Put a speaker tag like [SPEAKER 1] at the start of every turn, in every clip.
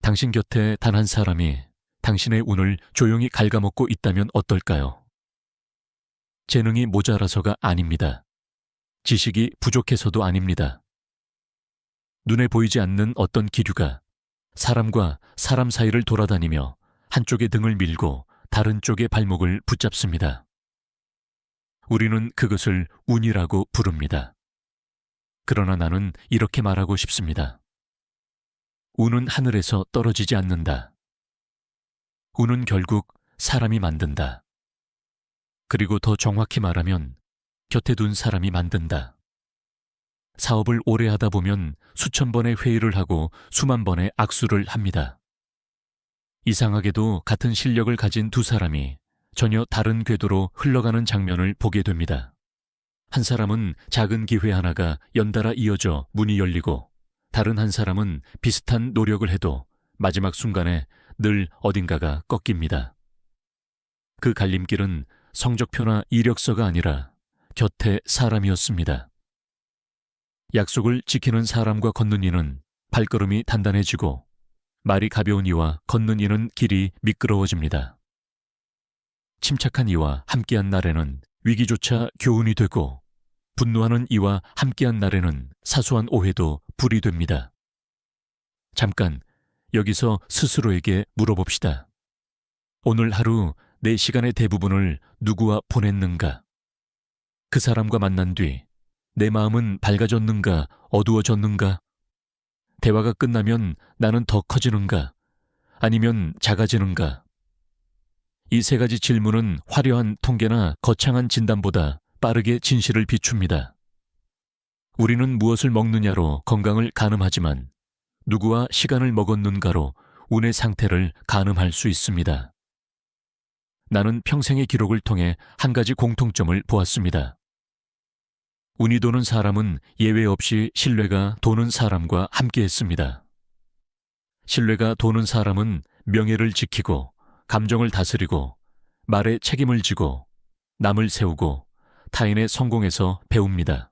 [SPEAKER 1] 당신 곁에 단 한 사람이 당신의 운을 조용히 갉아먹고 있다면 어떨까요? 재능이 모자라서가 아닙니다. 지식이 부족해서도 아닙니다. 눈에 보이지 않는 어떤 기류가 사람과 사람 사이를 돌아다니며 한쪽의 등을 밀고 다른 쪽의 발목을 붙잡습니다. 우리는 그것을 운이라고 부릅니다. 그러나 나는 이렇게 말하고 싶습니다. 운은 하늘에서 떨어지지 않는다. 운은 결국 사람이 만든다. 그리고 더 정확히 말하면 곁에 둔 사람이 만든다. 사업을 오래 하다 보면 수천 번의 회의를 하고 수만 번의 악수를 합니다. 이상하게도 같은 실력을 가진 두 사람이 전혀 다른 궤도로 흘러가는 장면을 보게 됩니다. 한 사람은 작은 기회 하나가 연달아 이어져 문이 열리고 다른 한 사람은 비슷한 노력을 해도 마지막 순간에 늘 어딘가가 꺾입니다. 그 갈림길은 성적표나 이력서가 아니라 곁에 사람이었습니다. 약속을 지키는 사람과 걷는 이는 발걸음이 단단해지고 말이 가벼운 이와 걷는 이는 길이 미끄러워집니다. 침착한 이와 함께한 날에는 위기조차 교훈이 되고 분노하는 이와 함께한 날에는 사소한 오해도 불이 됩니다. 잠깐 여기서 스스로에게 물어봅시다. 오늘 하루 내 시간의 대부분을 누구와 보냈는가? 그 사람과 만난 뒤 내 마음은 밝아졌는가 어두워졌는가? 대화가 끝나면 나는 더 커지는가? 아니면 작아지는가? 이 세 가지 질문은 화려한 통계나 거창한 진단보다 빠르게 진실을 비춥니다. 우리는 무엇을 먹느냐로 건강을 가늠하지만 누구와 시간을 먹었는가로 운의 상태를 가늠할 수 있습니다. 나는 평생의 기록을 통해 한 가지 공통점을 보았습니다. 운이 도는 사람은 예외 없이 신뢰가 도는 사람과 함께했습니다. 신뢰가 도는 사람은 명예를 지키고 감정을 다스리고 말에 책임을 지고 남을 세우고 타인의 성공에서 배웁니다.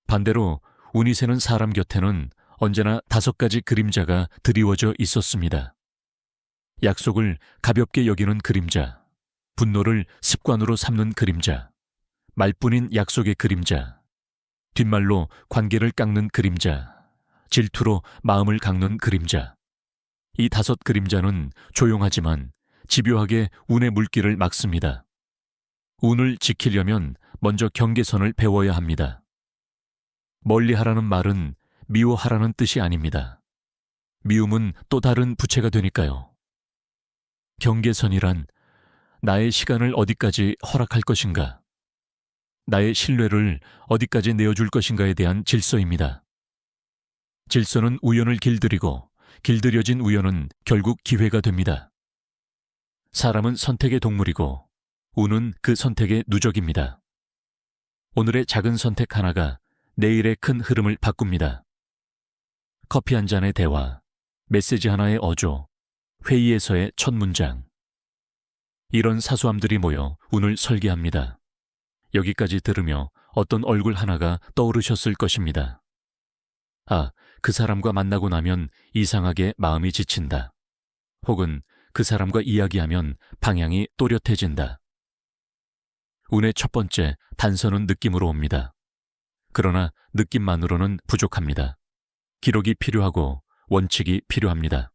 [SPEAKER 1] 반대로 운이 새는 사람 곁에는 언제나 5가지 그림자가 드리워져 있었습니다. 약속을 가볍게 여기는 그림자, 분노를 습관으로 삼는 그림자, 말뿐인 약속의 그림자, 뒷말로 관계를 깎는 그림자, 질투로 마음을 깎는 그림자. 이 5 그림자는 조용하지만 집요하게 운의 물길을 막습니다. 운을 지키려면 먼저 경계선을 배워야 합니다. 멀리하라는 말은 미워하라는 뜻이 아닙니다. 미움은 또 다른 부채가 되니까요. 경계선이란 나의 시간을 어디까지 허락할 것인가, 나의 신뢰를 어디까지 내어줄 것인가에 대한 질서입니다. 질서는 우연을 길들이고 길들여진 우연은 결국 기회가 됩니다. 사람은 선택의 동물이고 운은 그 선택의 누적입니다. 오늘의 작은 선택 하나가 내일의 큰 흐름을 바꿉니다. 커피 한 잔의 대화, 메시지 하나의 어조, 회의에서의 첫 문장. 이런 사소함들이 모여 운을 설계합니다. 여기까지 들으며 어떤 얼굴 하나가 떠오르셨을 것입니다. 아, 그 사람과 만나고 나면 이상하게 마음이 지친다. 혹은 그 사람과 이야기하면 방향이 또렷해진다. 운의 첫 번째 단서는 느낌으로 옵니다. 그러나 느낌만으로는 부족합니다. 기록이 필요하고 원칙이 필요합니다.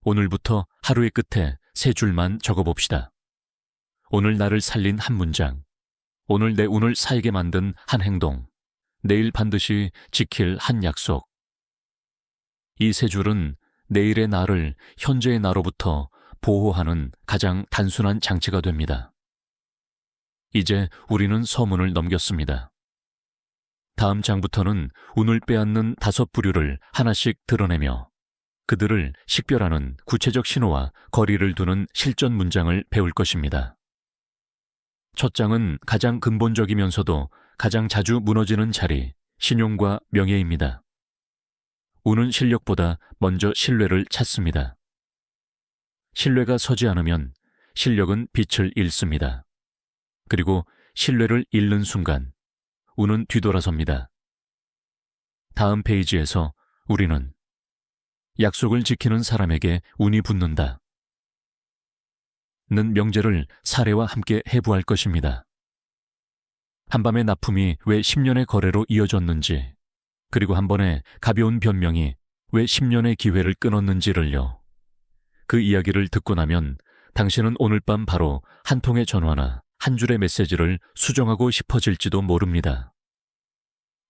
[SPEAKER 1] 오늘부터 하루의 끝에 3줄만 적어봅시다. 오늘 나를 살린 한 문장, 오늘 내 운을 살게 만든 한 행동, 내일 반드시 지킬 한 약속. 이 3줄은 내일의 나를 현재의 나로부터 보호하는 가장 단순한 장치가 됩니다. 이제 우리는 서문을 넘겼습니다. 다음 장부터는 운을 빼앗는 5 부류를 하나씩 드러내며 그들을 식별하는 구체적 신호와 거리를 두는 실전 문장을 배울 것입니다. 첫 장은 가장 근본적이면서도 가장 자주 무너지는 자리, 신용과 명예입니다. 운은 실력보다 먼저 신뢰를 찾습니다. 신뢰가 서지 않으면 실력은 빛을 잃습니다. 그리고 신뢰를 잃는 순간 운은 뒤돌아섭니다. 다음 페이지에서 우리는 약속을 지키는 사람에게 운이 붙는다. 는 명제를 사례와 함께 해부할 것입니다. 한밤의 납품이 왜 10년의 거래로 이어졌는지, 그리고 한 번의 가벼운 변명이 왜 10년의 기회를 끊었는지를요. 그 이야기를 듣고 나면 당신은 오늘 밤 바로 한 통의 전화나 한 줄의 메시지를 수정하고 싶어질지도 모릅니다.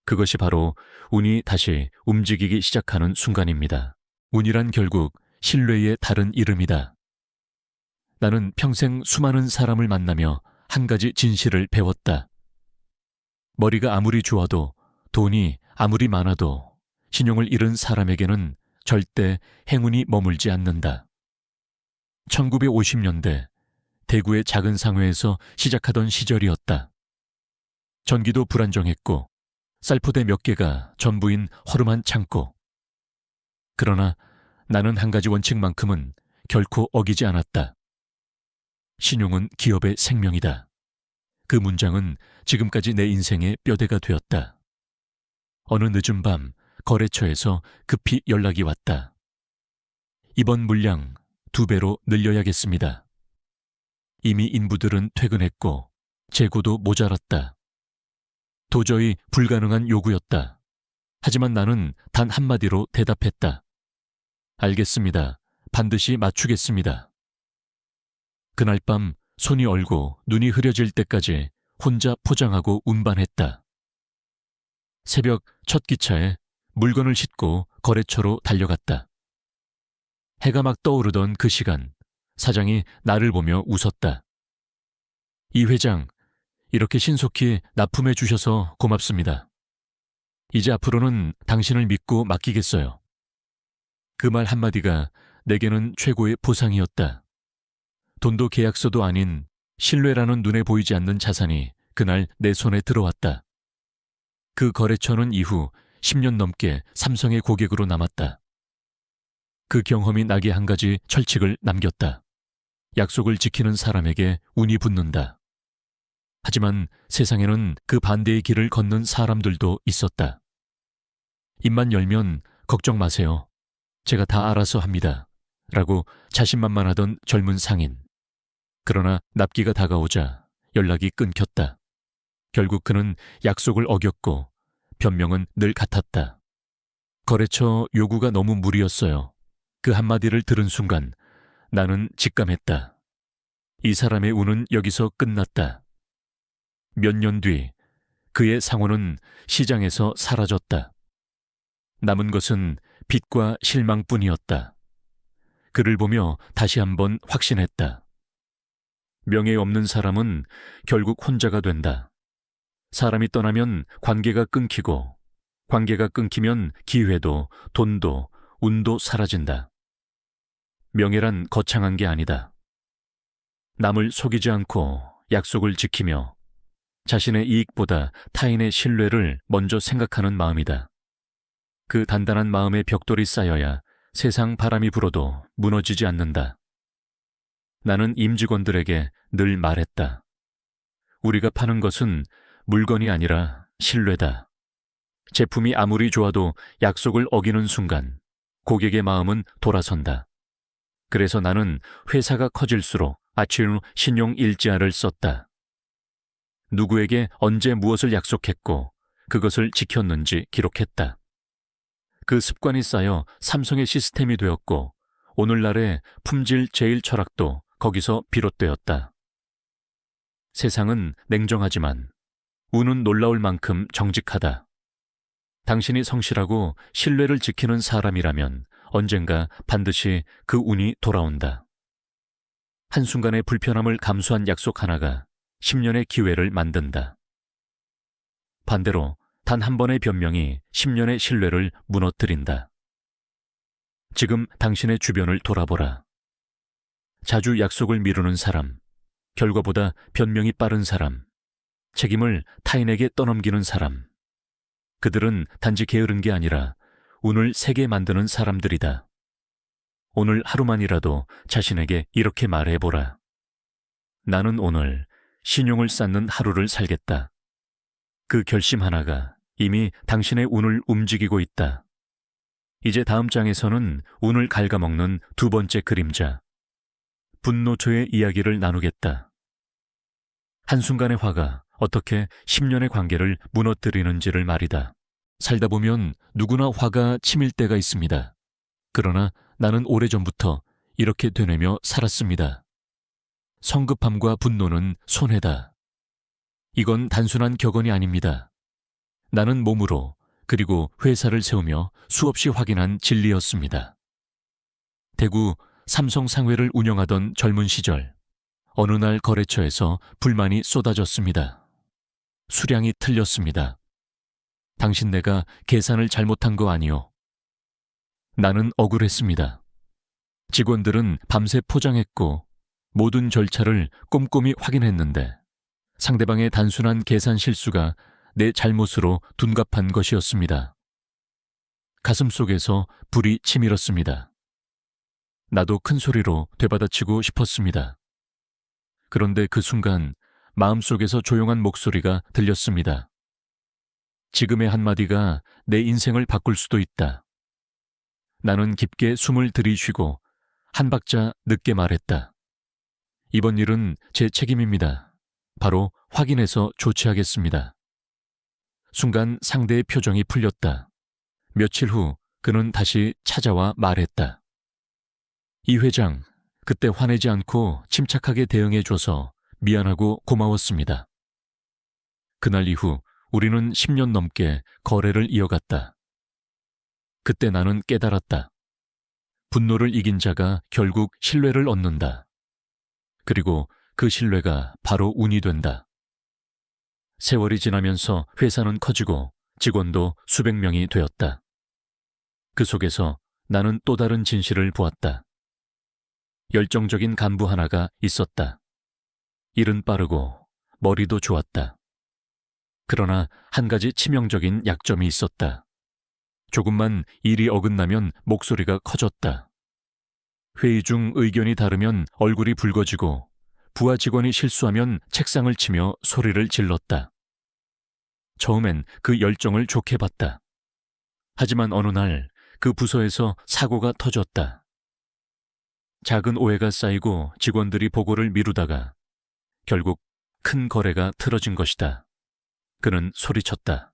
[SPEAKER 1] 그것이 바로 운이 다시 움직이기 시작하는 순간입니다. 운이란 결국 신뢰의 다른 이름이다. 나는 평생 수많은 사람을 만나며 한 가지 진실을 배웠다. 머리가 아무리 좋아도, 돈이 아무리 많아도 신용을 잃은 사람에게는 절대 행운이 머물지 않는다. 1950년대 대구의 작은 상회에서 시작하던 시절이었다. 전기도 불안정했고 쌀포대 몇 개가 전부인 허름한 창고. 그러나 나는 한 가지 원칙만큼은 결코 어기지 않았다. 신용은 기업의 생명이다. 그 문장은 지금까지 내 인생의 뼈대가 되었다. 어느 늦은 밤 거래처에서 급히 연락이 왔다. 이번 물량 2배로 늘려야겠습니다. 이미 인부들은 퇴근했고 재고도 모자랐다. 도저히 불가능한 요구였다. 하지만 나는 단 한마디로 대답했다. 알겠습니다. 반드시 맞추겠습니다. 그날 밤 손이 얼고 눈이 흐려질 때까지 혼자 포장하고 운반했다. 새벽 첫 기차에 물건을 싣고 거래처로 달려갔다. 해가 막 떠오르던 그 시간, 사장이 나를 보며 웃었다. 이 회장, 이렇게 신속히 납품해 주셔서 고맙습니다. 이제 앞으로는 당신을 믿고 맡기겠어요. 그 말 한마디가 내게는 최고의 보상이었다. 돈도 계약서도 아닌 신뢰라는 눈에 보이지 않는 자산이 그날 내 손에 들어왔다. 그 거래처는 이후 10년 넘게 삼성의 고객으로 남았다. 그 경험이 나게 한 가지 철칙을 남겼다. 약속을 지키는 사람에게 운이 붙는다. 하지만 세상에는 그 반대의 길을 걷는 사람들도 있었다. 입만 열면 걱정 마세요. 제가 다 알아서 합니다. 라고 자신만만하던 젊은 상인. 그러나 납기가 다가오자 연락이 끊겼다. 결국 그는 약속을 어겼고 변명은 늘 같았다. 거래처 요구가 너무 무리였어요. 그 한마디를 들은 순간 나는 직감했다. 이 사람의 운은 여기서 끝났다. 몇 년 뒤 그의 상호는 시장에서 사라졌다. 남은 것은 빚과 실망뿐이었다. 그를 보며 다시 한번 확신했다. 명예 없는 사람은 결국 혼자가 된다. 사람이 떠나면 관계가 끊기고, 관계가 끊기면 기회도, 돈도, 운도 사라진다. 명예란 거창한 게 아니다. 남을 속이지 않고 약속을 지키며 자신의 이익보다 타인의 신뢰를 먼저 생각하는 마음이다. 그 단단한 마음의 벽돌이 쌓여야 세상 바람이 불어도 무너지지 않는다. 나는 임직원들에게 늘 말했다. 우리가 파는 것은 물건이 아니라 신뢰다. 제품이 아무리 좋아도 약속을 어기는 순간 고객의 마음은 돌아선다. 그래서 나는 회사가 커질수록 아치누 신용 일지화를 썼다. 누구에게 언제 무엇을 약속했고 그것을 지켰는지 기록했다. 그 습관이 쌓여 삼성의 시스템이 되었고 오늘날의 품질 제일 철학도 거기서 비롯되었다. 세상은 냉정하지만 운은 놀라울 만큼 정직하다. 당신이 성실하고 신뢰를 지키는 사람이라면 언젠가 반드시 그 운이 돌아온다. 한순간의 불편함을 감수한 약속 하나가 10년의 기회를 만든다. 반대로 단 한 번의 변명이 10년의 신뢰를 무너뜨린다. 지금 당신의 주변을 돌아보라. 자주 약속을 미루는 사람, 결과보다 변명이 빠른 사람, 책임을 타인에게 떠넘기는 사람. 그들은 단지 게으른 게 아니라 운을 세게 만드는 사람들이다. 오늘 하루만이라도 자신에게 이렇게 말해보라. 나는 오늘 신용을 쌓는 하루를 살겠다. 그 결심 하나가 이미 당신의 운을 움직이고 있다. 이제 다음 장에서는 운을 갉아먹는 두 번째 그림자, 분노초의 이야기를 나누겠다. 한순간의 화가 어떻게 10년의 관계를 무너뜨리는지를 말이다. 살다 보면 누구나 화가 치밀 때가 있습니다. 그러나 나는 오래전부터 이렇게 되뇌며 살았습니다. 성급함과 분노는 손해다. 이건 단순한 격언이 아닙니다. 나는 몸으로 그리고 회사를 세우며 수없이 확인한 진리였습니다. 대구 삼성상회를 운영하던 젊은 시절, 어느 날 거래처에서 불만이 쏟아졌습니다. 수량이 틀렸습니다. 당신네가 계산을 잘못한 거 아니오? 나는 억울했습니다. 직원들은 밤새 포장했고 모든 절차를 꼼꼼히 확인했는데 상대방의 단순한 계산 실수가 내 잘못으로 둔갑한 것이었습니다. 가슴속에서 불이 치밀었습니다. 나도 큰 소리로 되받아치고 싶었습니다. 그런데 그 순간 마음속에서 조용한 목소리가 들렸습니다. 지금의 한마디가 내 인생을 바꿀 수도 있다. 나는 깊게 숨을 들이쉬고 한 박자 늦게 말했다. 이번 일은 제 책임입니다. 바로 확인해서 조치하겠습니다. 순간 상대의 표정이 풀렸다. 며칠 후 그는 다시 찾아와 말했다. 이 회장, 그때 화내지 않고 침착하게 대응해줘서 미안하고 고마웠습니다. 그날 이후 우리는 10년 넘게 거래를 이어갔다. 그때 나는 깨달았다. 분노를 이긴 자가 결국 신뢰를 얻는다. 그리고 그 신뢰가 바로 운이 된다. 세월이 지나면서 회사는 커지고 직원도 수백 명이 되었다. 그 속에서 나는 또 다른 진실을 보았다. 열정적인 간부 하나가 있었다. 일은 빠르고 머리도 좋았다. 그러나 한 가지 치명적인 약점이 있었다. 조금만 일이 어긋나면 목소리가 커졌다. 회의 중 의견이 다르면 얼굴이 붉어지고 부하 직원이 실수하면 책상을 치며 소리를 질렀다. 처음엔 그 열정을 좋게 봤다. 하지만 어느 날 그 부서에서 사고가 터졌다. 작은 오해가 쌓이고 직원들이 보고를 미루다가 결국 큰 거래가 틀어진 것이다. 그는 소리쳤다.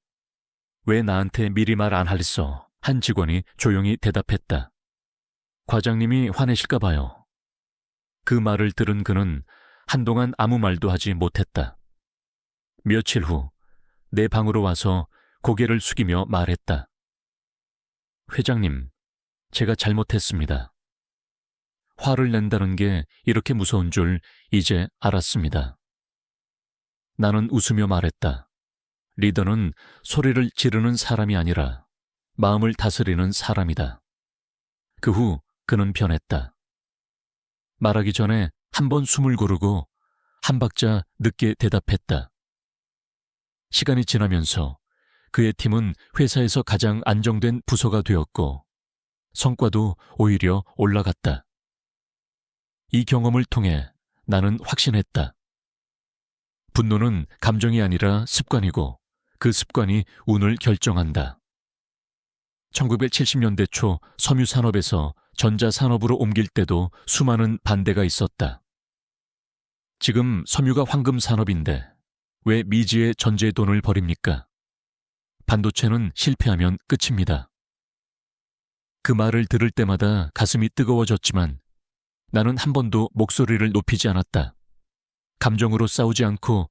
[SPEAKER 1] 왜 나한테 미리 말 안 하랬어? 한 직원이 조용히 대답했다. 과장님이 화내실까 봐요. 그 말을 들은 그는 한동안 아무 말도 하지 못했다. 며칠 후 내 방으로 와서 고개를 숙이며 말했다. 회장님, 제가 잘못했습니다. 화를 낸다는 게 이렇게 무서운 줄 이제 알았습니다. 나는 웃으며 말했다. 리더는 소리를 지르는 사람이 아니라 마음을 다스리는 사람이다. 그 후 그는 변했다. 말하기 전에 한 번 숨을 고르고 한 박자 늦게 대답했다. 시간이 지나면서 그의 팀은 회사에서 가장 안정된 부서가 되었고 성과도 오히려 올라갔다. 이 경험을 통해 나는 확신했다. 분노는 감정이 아니라 습관이고 그 습관이 운을 결정한다. 1970년대 초 섬유산업에서 전자산업으로 옮길 때도 수많은 반대가 있었다. 지금 섬유가 황금산업인데 왜 미지의 전제에 돈을 버립니까? 반도체는 실패하면 끝입니다. 그 말을 들을 때마다 가슴이 뜨거워졌지만 나는 한 번도 목소리를 높이지 않았다. 감정으로 싸우지 않고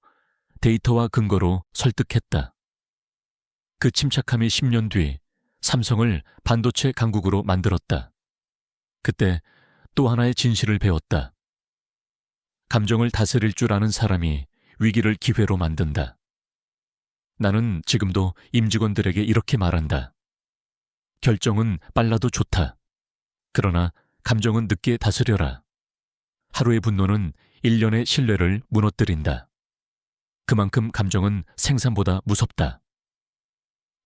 [SPEAKER 1] 데이터와 근거로 설득했다. 그 침착함이 10년 뒤 삼성을 반도체 강국으로 만들었다. 그때 또 하나의 진실을 배웠다. 감정을 다스릴 줄 아는 사람이 위기를 기회로 만든다. 나는 지금도 임직원들에게 이렇게 말한다. 결정은 빨라도 좋다. 그러나 감정은 늦게 다스려라. 하루의 분노는 1년의 신뢰를 무너뜨린다. 그만큼 감정은 생산보다 무섭다.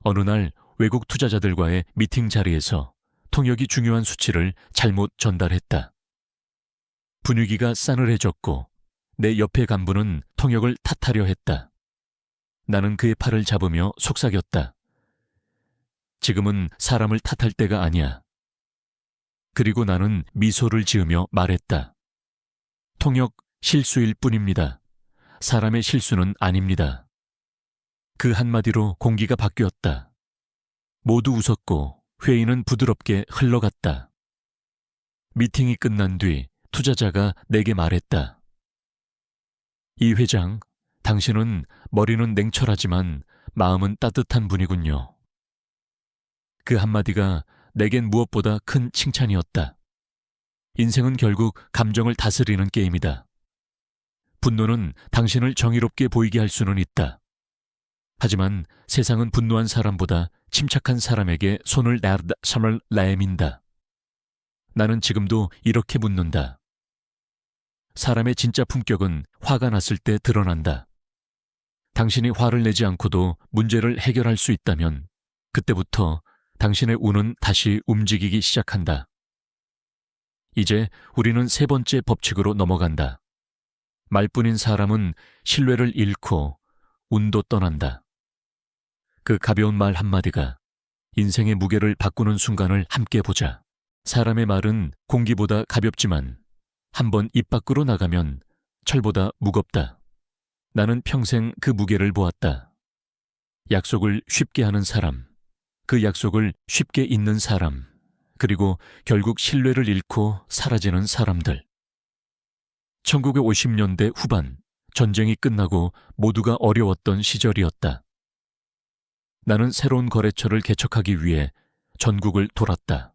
[SPEAKER 1] 어느 날 외국 투자자들과의 미팅 자리에서 통역이 중요한 수치를 잘못 전달했다. 분위기가 싸늘해졌고 내 옆의 간부는 통역을 탓하려 했다. 나는 그의 팔을 잡으며 속삭였다. 지금은 사람을 탓할 때가 아니야. 그리고 나는 미소를 지으며 말했다. 통역 실수일 뿐입니다. 사람의 실수는 아닙니다. 그 한마디로 공기가 바뀌었다. 모두 웃었고 회의는 부드럽게 흘러갔다. 미팅이 끝난 뒤 투자자가 내게 말했다. 이 회장, 당신은 머리는 냉철하지만 마음은 따뜻한 분이군요. 그 한마디가 내겐 무엇보다 큰 칭찬이었다. 인생은 결국 감정을 다스리는 게임이다. 분노는 당신을 정의롭게 보이게 할 수는 있다. 하지만 세상은 분노한 사람보다 침착한 사람에게 손을 내민다. 나는 지금도 이렇게 묻는다. 사람의 진짜 품격은 화가 났을 때 드러난다. 당신이 화를 내지 않고도 문제를 해결할 수 있다면 그때부터 당신의 운은 다시 움직이기 시작한다. 이제 우리는 세 번째 법칙으로 넘어간다. 말뿐인 사람은 신뢰를 잃고 운도 떠난다. 그 가벼운 말 한마디가 인생의 무게를 바꾸는 순간을 함께 보자. 사람의 말은 공기보다 가볍지만 한번 입 밖으로 나가면 철보다 무겁다. 나는 평생 그 무게를 보았다. 약속을 쉽게 하는 사람, 그 약속을 쉽게 잊는 사람, 그리고 결국 신뢰를 잃고 사라지는 사람들. 1950년대 후반, 전쟁이 끝나고 모두가 어려웠던 시절이었다. 나는 새로운 거래처를 개척하기 위해 전국을 돌았다.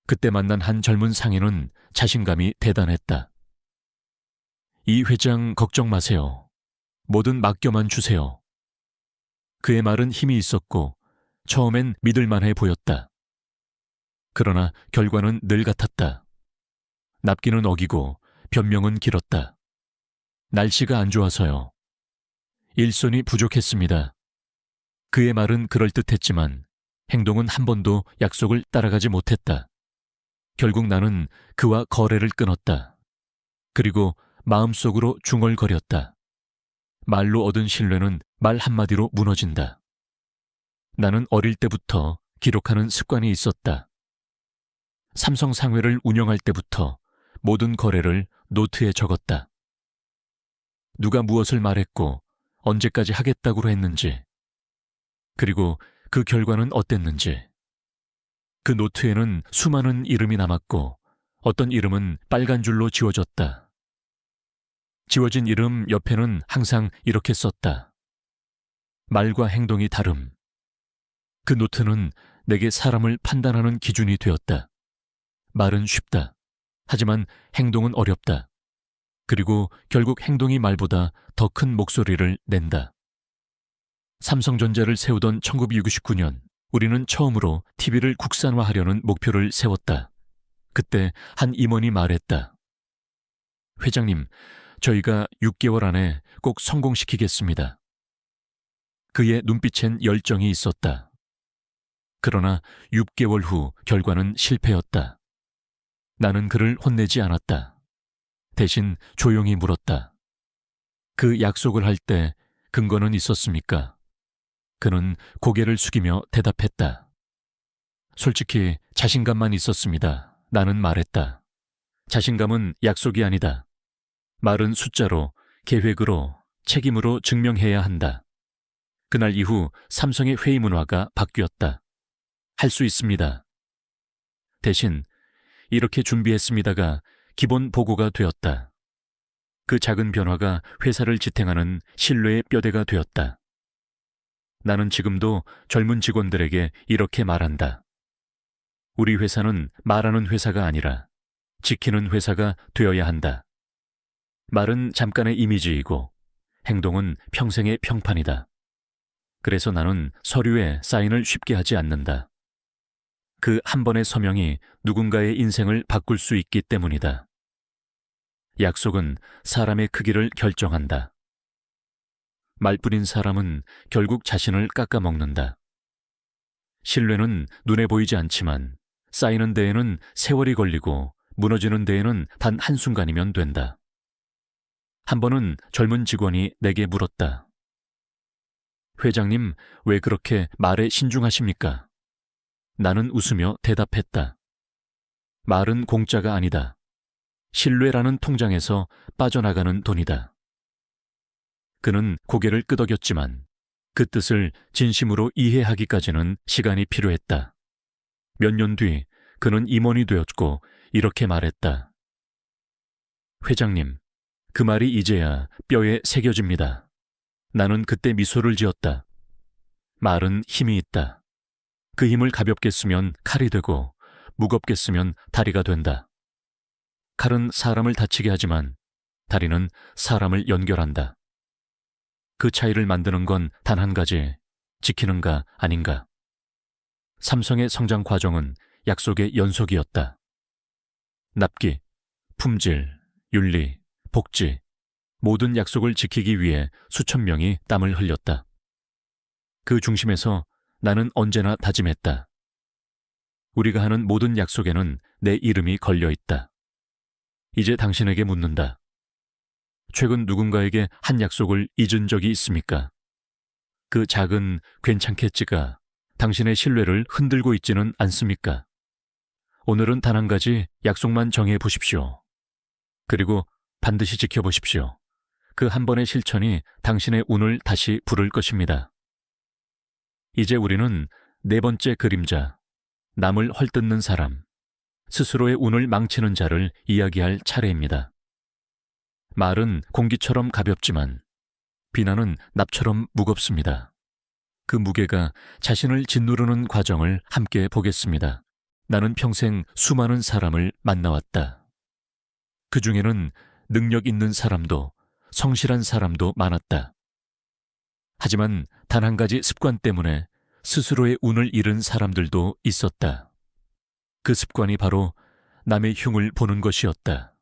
[SPEAKER 1] 그때 만난 한 젊은 상인은 자신감이 대단했다. 이 회장 걱정 마세요. 뭐든 맡겨만 주세요. 그의 말은 힘이 있었고 처음엔 믿을만해 보였다. 그러나 결과는 늘 같았다. 납기는 어기고 변명은 길었다. 날씨가 안 좋아서요. 일손이 부족했습니다. 그의 말은 그럴듯했지만 행동은 한 번도 약속을 따라가지 못했다. 결국 나는 그와 거래를 끊었다. 그리고 마음속으로 중얼거렸다. 말로 얻은 신뢰는 말 한마디로 무너진다. 나는 어릴 때부터 기록하는 습관이 있었다. 삼성 상회를 운영할 때부터 모든 거래를 노트에 적었다. 누가 무엇을 말했고 언제까지 하겠다고 했는지, 그리고 그 결과는 어땠는지. 그 노트에는 수많은 이름이 남았고 어떤 이름은 빨간 줄로 지워졌다. 지워진 이름 옆에는 항상 이렇게 썼다. 말과 행동이 다름. 그 노트는 내게 사람을 판단하는 기준이 되었다. 말은 쉽다. 하지만 행동은 어렵다. 그리고 결국 행동이 말보다 더 큰 목소리를 낸다. 삼성전자를 세우던 1969년, 우리는 처음으로 TV를 국산화하려는 목표를 세웠다. 그때 한 임원이 말했다. 회장님, 저희가 6개월 안에 꼭 성공시키겠습니다. 그의 눈빛엔 열정이 있었다. 그러나 6개월 후 결과는 실패였다. 나는 그를 혼내지 않았다. 대신 조용히 물었다. 그 약속을 할 때 근거는 있었습니까? 그는 고개를 숙이며 대답했다. 솔직히 자신감만 있었습니다. 나는 말했다. 자신감은 약속이 아니다. 말은 숫자로, 계획으로, 책임으로 증명해야 한다. 그날 이후 삼성의 회의 문화가 바뀌었다. 할 수 있습니다. 대신 이렇게 준비했습니다가 기본 보고가 되었다. 그 작은 변화가 회사를 지탱하는 신뢰의 뼈대가 되었다. 나는 지금도 젊은 직원들에게 이렇게 말한다. 우리 회사는 말하는 회사가 아니라 지키는 회사가 되어야 한다. 말은 잠깐의 이미지이고 행동은 평생의 평판이다. 그래서 나는 서류에 사인을 쉽게 하지 않는다. 그 한 번의 서명이 누군가의 인생을 바꿀 수 있기 때문이다. 약속은 사람의 크기를 결정한다. 말뿐인 사람은 결국 자신을 깎아먹는다. 신뢰는 눈에 보이지 않지만 쌓이는 데에는 세월이 걸리고 무너지는 데에는 단 한순간이면 된다. 한 번은 젊은 직원이 내게 물었다. 회장님, 왜 그렇게 말에 신중하십니까? 나는 웃으며 대답했다. 말은 공짜가 아니다. 신뢰라는 통장에서 빠져나가는 돈이다. 그는 고개를 끄덕였지만 그 뜻을 진심으로 이해하기까지는 시간이 필요했다. 몇 년 뒤 그는 임원이 되었고 이렇게 말했다. 회장님, 그 말이 이제야 뼈에 새겨집니다. 나는 그때 미소를 지었다. 말은 힘이 있다. 그 힘을 가볍게 쓰면 칼이 되고 무겁게 쓰면 다리가 된다. 칼은 사람을 다치게 하지만 다리는 사람을 연결한다. 그 차이를 만드는 건 단 한 가지, 지키는가 아닌가. 삼성의 성장 과정은 약속의 연속이었다. 납기, 품질, 윤리, 복지, 모든 약속을 지키기 위해 수천 명이 땀을 흘렸다. 그 중심에서 나는 언제나 다짐했다. 우리가 하는 모든 약속에는 내 이름이 걸려 있다. 이제 당신에게 묻는다. 최근 누군가에게 한 약속을 잊은 적이 있습니까? 그 작은 괜찮겠지가 당신의 신뢰를 흔들고 있지는 않습니까? 오늘은 단 한 가지 약속만 정해 보십시오. 그리고 반드시 지켜보십시오. 그 한 번의 실천이 당신의 운을 다시 부를 것입니다. 이제 우리는 네 번째 그림자, 남을 헐뜯는 사람, 스스로의 운을 망치는 자를 이야기할 차례입니다. 말은 공기처럼 가볍지만 비난은 납처럼 무겁습니다. 그 무게가 자신을 짓누르는 과정을 함께 보겠습니다. 나는 평생 수많은 사람을 만나왔다. 그 중에는 능력 있는 사람도 성실한 사람도 많았다. 하지만 단 한 가지 습관 때문에 스스로의 운을 잃은 사람들도 있었다. 그 습관이 바로 남의 흉을 보는 것이었다.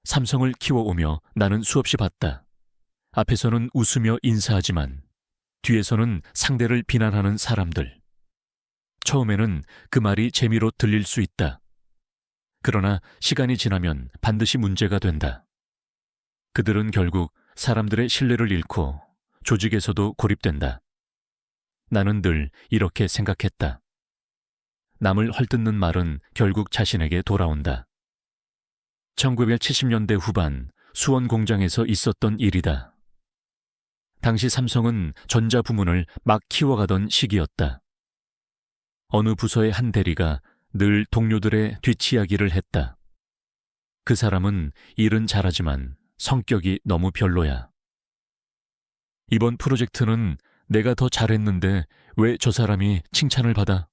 [SPEAKER 1] 삼성을 키워오며 나는 수없이 봤다. 앞에서는 웃으며 인사하지만 뒤에서는 상대를 비난하는 사람들. 처음에는 그 말이 재미로 들릴 수 있다. 그러나 시간이 지나면 반드시 문제가 된다. 그들은 결국 사람들의 신뢰를 잃고 조직에서도 고립된다. 나는 늘 이렇게 생각했다. 남을 헐뜯는 말은 결국 자신에게 돌아온다. 1970년대 후반 수원 공장에서 있었던 일이다. 당시 삼성은 전자 부문을 막 키워가던 시기였다. 어느 부서의 한 대리가 늘 동료들의 뒷이야기를 했다. 그 사람은 일은 잘하지만 성격이 너무 별로야. 이번 프로젝트는 내가 더 잘했는데 왜 저 사람이 칭찬을 받아?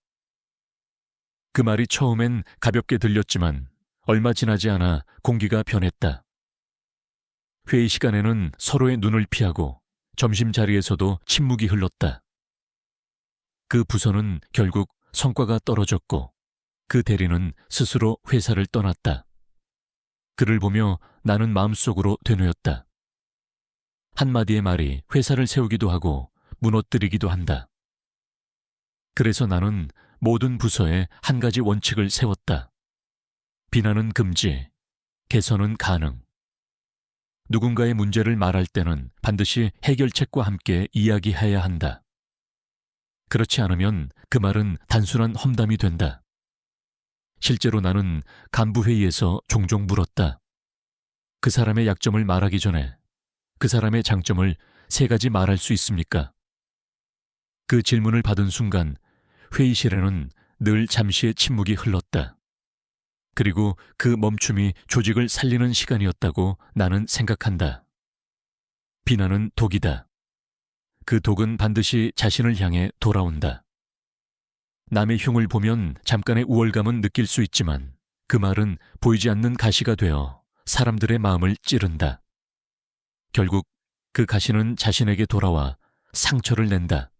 [SPEAKER 1] 그 말이 처음엔 가볍게 들렸지만 얼마 지나지 않아 공기가 변했다. 회의 시간에는 서로의 눈을 피하고 점심자리에서도 침묵이 흘렀다. 그 부서는 결국 성과가 떨어졌고 그 대리는 스스로 회사를 떠났다. 그를 보며 나는 마음속으로 되뇌었다. 한마디의 말이 회사를 세우기도 하고 무너뜨리기도 한다. 그래서 나는 모든 부서에 한 가지 원칙을 세웠다. 비난은 금지, 개선은 가능. 누군가의 문제를 말할 때는 반드시 해결책과 함께 이야기해야 한다. 그렇지 않으면 그 말은 단순한 험담이 된다. 실제로 나는 간부회의에서 종종 물었다. 그 사람의 약점을 말하기 전에 그 사람의 장점을 3가지 말할 수 있습니까? 그 질문을 받은 순간 회의실에는 늘 잠시의 침묵이 흘렀다. 그리고 그 멈춤이 조직을 살리는 시간이었다고 나는 생각한다. 비난은 독이다. 그 독은 반드시 자신을 향해 돌아온다. 남의 흉을 보면 잠깐의 우월감은 느낄 수 있지만 그 말은 보이지 않는 가시가 되어 사람들의 마음을 찌른다. 결국 그 가시는 자신에게 돌아와 상처를 낸다.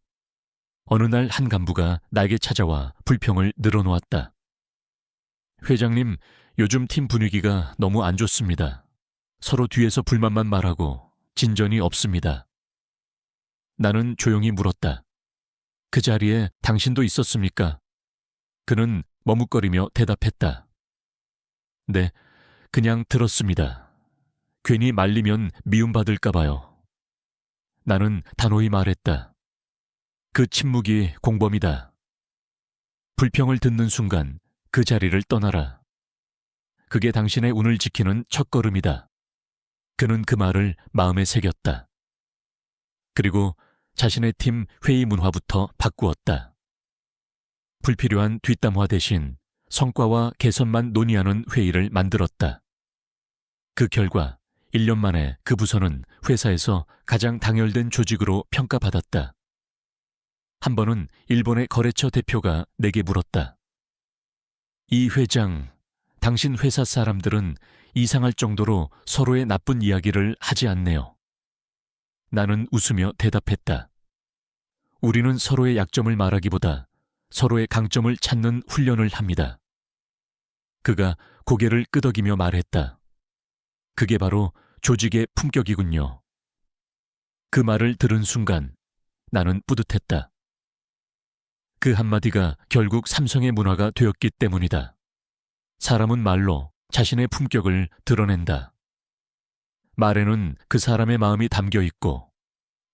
[SPEAKER 1] 어느 날 한 간부가 나에게 찾아와 불평을 늘어놓았다. 회장님, 요즘 팀 분위기가 너무 안 좋습니다. 서로 뒤에서 불만만 말하고 진전이 없습니다. 나는 조용히 물었다. 그 자리에 당신도 있었습니까? 그는 머뭇거리며 대답했다. 네, 그냥 들었습니다. 괜히 말리면 미움받을까 봐요. 나는 단호히 말했다. 그 침묵이 공범이다. 불평을 듣는 순간 그 자리를 떠나라. 그게 당신의 운을 지키는 첫걸음이다. 그는 그 말을 마음에 새겼다. 그리고 자신의 팀 회의 문화부터 바꾸었다. 불필요한 뒷담화 대신 성과와 개선만 논의하는 회의를 만들었다. 그 결과 1년 만에 그 부서는 회사에서 가장 당열된 조직으로 평가받았다. 한 번은 일본의 거래처 대표가 내게 물었다. 이 회장, 당신 회사 사람들은 이상할 정도로 서로의 나쁜 이야기를 하지 않네요. 나는 웃으며 대답했다. 우리는 서로의 약점을 말하기보다 서로의 강점을 찾는 훈련을 합니다. 그가 고개를 끄덕이며 말했다. 그게 바로 조직의 품격이군요. 그 말을 들은 순간 나는 뿌듯했다. 그 한마디가 결국 삼성의 문화가 되었기 때문이다. 사람은 말로 자신의 품격을 드러낸다. 말에는 그 사람의 마음이 담겨 있고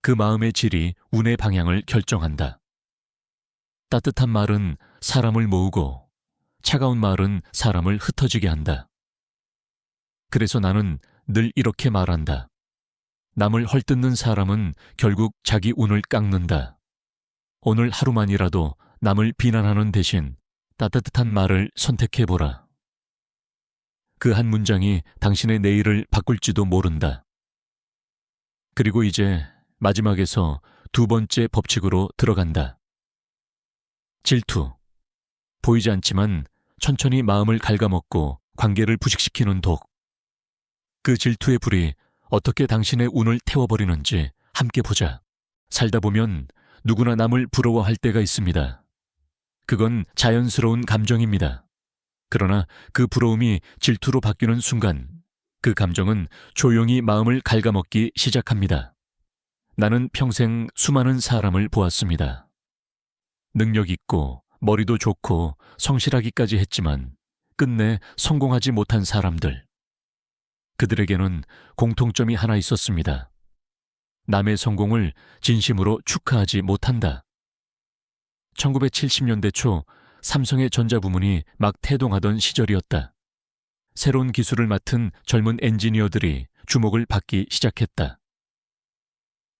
[SPEAKER 1] 그 마음의 질이 운의 방향을 결정한다. 따뜻한 말은 사람을 모으고 차가운 말은 사람을 흩어지게 한다. 그래서 나는 늘 이렇게 말한다. 남을 헐뜯는 사람은 결국 자기 운을 깎는다. 오늘 하루만이라도 남을 비난하는 대신 따뜻한 말을 선택해보라. 그 한 문장이 당신의 내일을 바꿀지도 모른다. 그리고 이제 마지막에서 두 번째 법칙으로 들어간다. 질투. 보이지 않지만 천천히 마음을 갉아먹고 관계를 부식시키는 독. 그 질투의 불이 어떻게 당신의 운을 태워버리는지 함께 보자. 살다 보면 누구나 남을 부러워할 때가 있습니다. 그건 자연스러운 감정입니다. 그러나 그 부러움이 질투로 바뀌는 순간 그 감정은 조용히 마음을 갉아먹기 시작합니다. 나는 평생 수많은 사람을 보았습니다. 능력 있고 머리도 좋고 성실하기까지 했지만 끝내 성공하지 못한 사람들. 그들에게는 공통점이 하나 있었습니다. 남의 성공을 진심으로 축하하지 못한다. 1970년대 초 삼성의 전자부문이 막 태동하던 시절이었다. 새로운 기술을 맡은 젊은 엔지니어들이 주목을 받기 시작했다.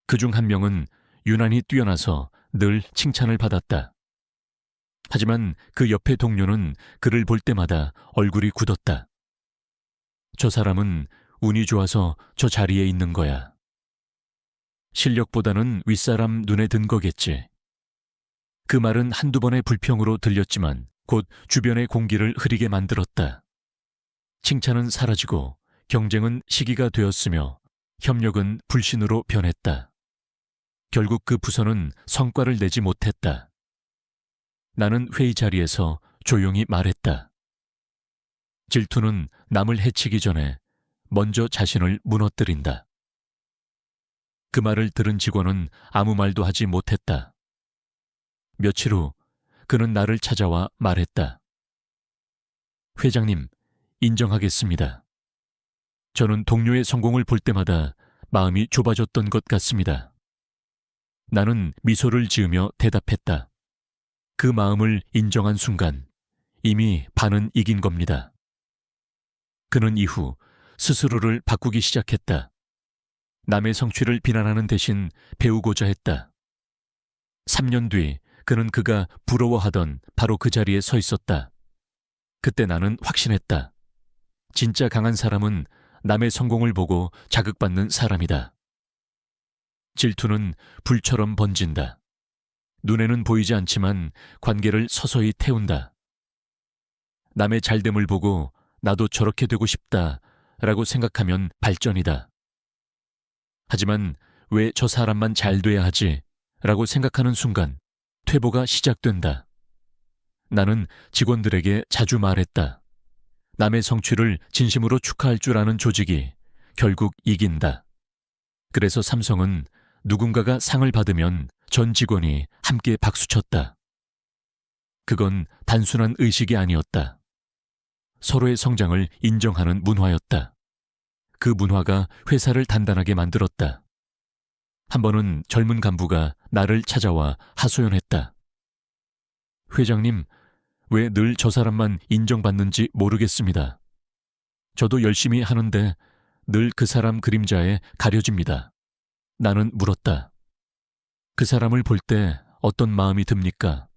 [SPEAKER 1] 그중 한 명은 유난히 뛰어나서 늘 칭찬을 받았다. 하지만 그 옆의 동료는 그를 볼 때마다 얼굴이 굳었다. 저 사람은 운이 좋아서 저 자리에 있는 거야. 실력보다는 윗사람 눈에 든 거겠지. 그 말은 한두 번의 불평으로 들렸지만 곧 주변의 공기를 흐리게 만들었다. 칭찬은 사라지고 경쟁은 시기가 되었으며 협력은 불신으로 변했다. 결국 그 부서는 성과를 내지 못했다. 나는 회의 자리에서 조용히 말했다. 질투는 남을 해치기 전에 먼저 자신을 무너뜨린다. 그 말을 들은 직원은 아무 말도 하지 못했다. 며칠 후 그는 나를 찾아와 말했다. 회장님, 인정하겠습니다. 저는 동료의 성공을 볼 때마다 마음이 좁아졌던 것 같습니다. 나는 미소를 지으며 대답했다. 그 마음을 인정한 순간 이미 반은 이긴 겁니다. 그는 이후 스스로를 바꾸기 시작했다. 남의 성취를 비난하는 대신 배우고자 했다. 3년 뒤 그는 그가 부러워하던 바로 그 자리에 서 있었다. 그때 나는 확신했다. 진짜 강한 사람은 남의 성공을 보고 자극받는 사람이다. 질투는 불처럼 번진다. 눈에는 보이지 않지만 관계를 서서히 태운다. 남의 잘됨을 보고 나도 저렇게 되고 싶다라고 생각하면 발전이다. 하지만 왜 저 사람만 잘 돼야 하지? 라고 생각하는 순간 퇴보가 시작된다. 나는 직원들에게 자주 말했다. 남의 성취를 진심으로 축하할 줄 아는 조직이 결국 이긴다. 그래서 삼성은 누군가가 상을 받으면 전 직원이 함께 박수쳤다. 그건 단순한 의식이 아니었다. 서로의 성장을 인정하는 문화였다. 그 문화가 회사를 단단하게 만들었다. 한 번은 젊은 간부가 나를 찾아와 하소연했다. 회장님, 왜 늘 저 사람만 인정받는지 모르겠습니다. 저도 열심히 하는데 늘 그 사람 그림자에 가려집니다. 나는 물었다. 그 사람을 볼 때 어떤 마음이 듭니까?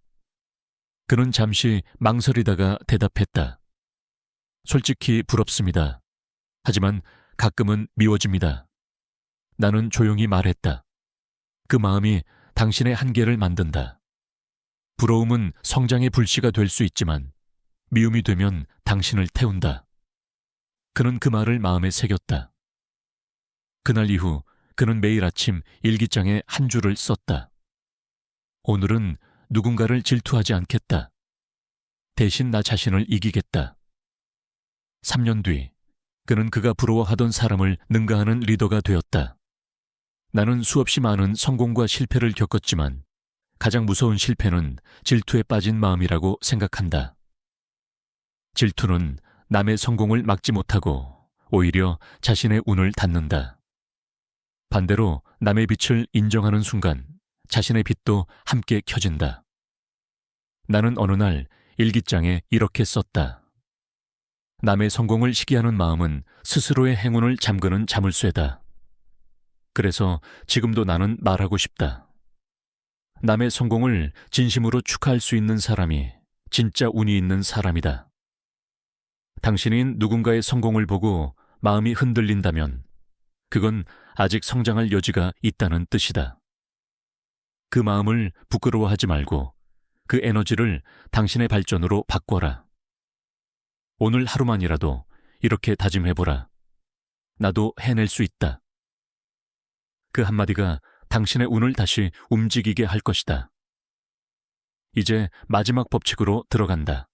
[SPEAKER 1] 그는 잠시 망설이다가 대답했다. 솔직히 부럽습니다. 하지만 가끔은 미워집니다. 나는 조용히 말했다. 그 마음이 당신의 한계를 만든다. 부러움은 성장의 불씨가 될 수 있지만 미움이 되면 당신을 태운다. 그는 그 말을 마음에 새겼다. 그날 이후 그는 매일 아침 일기장에 한 줄을 썼다. 오늘은 누군가를 질투하지 않겠다. 대신 나 자신을 이기겠다. 3년 뒤 그는 그가 부러워하던 사람을 능가하는 리더가 되었다. 나는 수없이 많은 성공과 실패를 겪었지만 가장 무서운 실패는 질투에 빠진 마음이라고 생각한다. 질투는 남의 성공을 막지 못하고 오히려 자신의 운을 닫는다. 반대로 남의 빛을 인정하는 순간 자신의 빛도 함께 켜진다. 나는 어느 날 일기장에 이렇게 썼다. 남의 성공을 시기하는 마음은 스스로의 행운을 잠그는 자물쇠다. 그래서 지금도 나는 말하고 싶다. 남의 성공을 진심으로 축하할 수 있는 사람이 진짜 운이 있는 사람이다. 당신이 누군가의 성공을 보고 마음이 흔들린다면 그건 아직 성장할 여지가 있다는 뜻이다. 그 마음을 부끄러워하지 말고 그 에너지를 당신의 발전으로 바꿔라. 오늘 하루만이라도 이렇게 다짐해보라. 나도 해낼 수 있다. 그 한마디가 당신의 운을 다시 움직이게 할 것이다. 이제 마지막 법칙으로 들어간다.